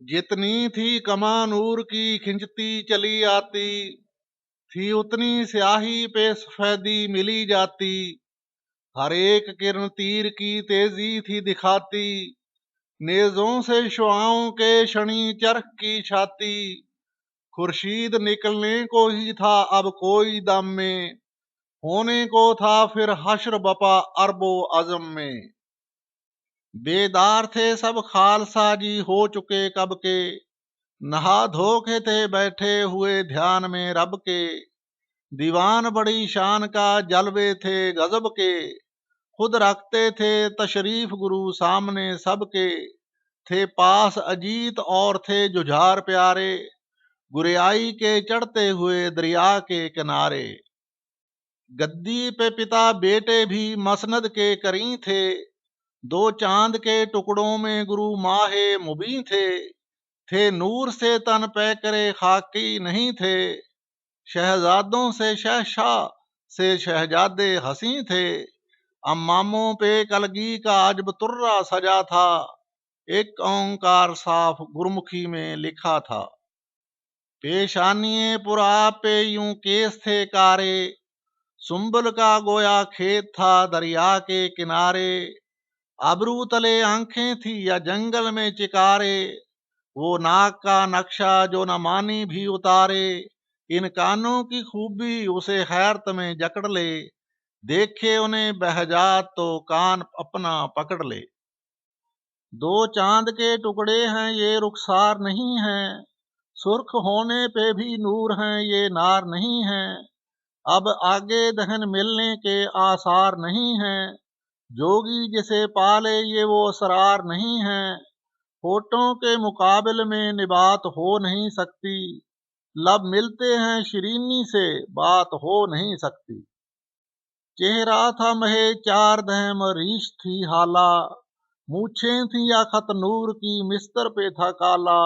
जितनी थी कमा नूर की खिंचती चली आती, थी उतनी स्याही पे सफेदी मिली जाती। हर एक किरण तीर की तेजी थी दिखाती, नेजों से शुआओं के शनि चरख की छाती। खुर्शीद निकलने को ही था अब कोई दम में, होने को था फिर हश्र बपा अरबो अजम में। बेदार थे सब खालसा जी हो चुके कब के, नहा धो के थे बैठे हुए ध्यान में रब के। दीवान बड़ी शान का जलवे थे गजब के, खुद रखते थे तशरीफ गुरु सामने सबके। थे पास अजीत और थे जुझार प्यारे, गुरियाई के चढ़ते हुए दरिया के किनारे। गद्दी पे पिता बेटे भी मसनद के करीं थे, दो चांद के टुकड़ों में गुरु माहे मुबीन थे नूर से तन पे करे खाकी नहीं थे, शहजादों से शहशाह से शहजादे हंसी थे। अम्मामों पे कलगी का अजब तुर्रा सजा था, एक ओंकार साफ गुरमुखी में लिखा था। पेशानिए पुरा पे यूं केस थे कारे, सुंबल का गोया खेत था दरिया के किनारे। अबरू तले आंखें थी या जंगल में चिकारे, वो नाक का नक्शा जो न मानी भी उतारे। इन कानों की खूबी उसे हैरत में जकड़ ले, देखे उन्हें बहजात तो कान अपना पकड़ ले। दो चांद के टुकड़े हैं ये रुखसार नहीं हैं, सुर्ख होने पे भी नूर हैं ये नार नहीं हैं। अब आगे दहन मिलने के आसार नहीं हैं, जोगी जिसे पाले ये वो असरार नहीं हैं। होठों के मुकाबले में निबात हो नहीं सकती, लब मिलते हैं शिरीनी से बात हो नहीं सकती। चेहरा था महे चार दहम रीश थी हाला, मूछें थी या खत नूर की मिस्तर पे था काला।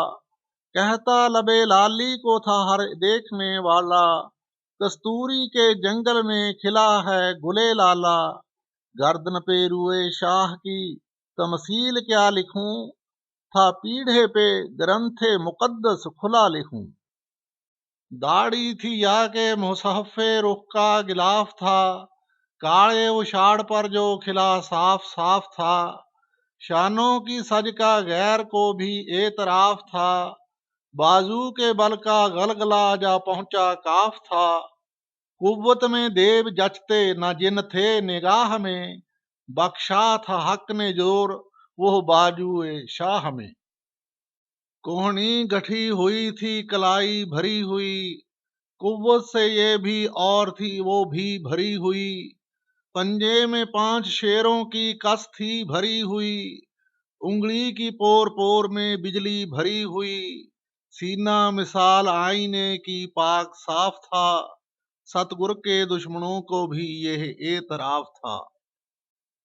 कहता लबे लाली को था हर देखने वाला, कस्तूरी के जंगल में खिला है गुले लाला। गर्दन पे रुए शाह की तमसील क्या लिखूं, था पीढ़े पे ग्रंथे मुकद्दस खुला लिखूं। दाढ़ी थी या के मुसहफ़े रुख का गिलाफ था, काले उछाड़ पर जो खिला साफ साफ था। शानों की सज का गैर को भी एतराफ था, बाजू के बल का गलगला जा पहुंचा काफ था। कुव्वत में देव जचते न जिन थे निगाह में, बख्शा था हक ने जोर वो बाजुए शाह में। कोहनी गठी हुई थी कलाई भरी हुई, कुव्वत से ये भी और थी वो भी भरी हुई। पंजे में 5 शेरों की कस थी भरी हुई, उंगली की पोर पोर में बिजली भरी हुई। सीना मिसाल आईने की पाक साफ था, सतगुर के दुश्मनों को भी यह एतराफ था।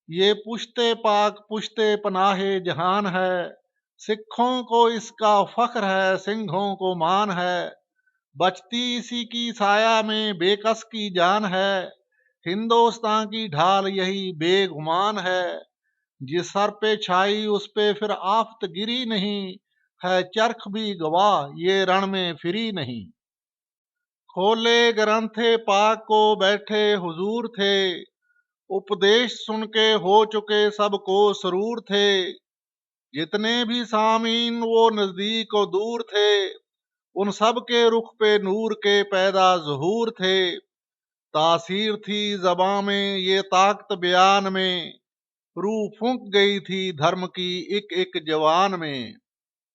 ये पुश्ते पाक पुश्ते पनाहे जहान है, सिखों को इसका फख्र है सिंहों को मान है। बचती इसी की साया में बेकस की जान है, हिंदुस्तान की ढाल यही बेगुमान है। जिस सर पे छाई उस पे फिर आफत गिरी नहीं, है चरख भी गवाह ये रण में फिरी नहीं। खोले ग्रंथे पाक को बैठे हुजूर थे, उपदेश सुन के हो चुके सबको सरूर थे। जितने भी सामीन वो नजदीक और दूर थे, उन सब के रुख पे नूर के पैदा ज़हूर थे। तासीर थी ज़बां में ये ताकत बयान में, रूह फूंक गई थी धर्म की एक एक जवान में।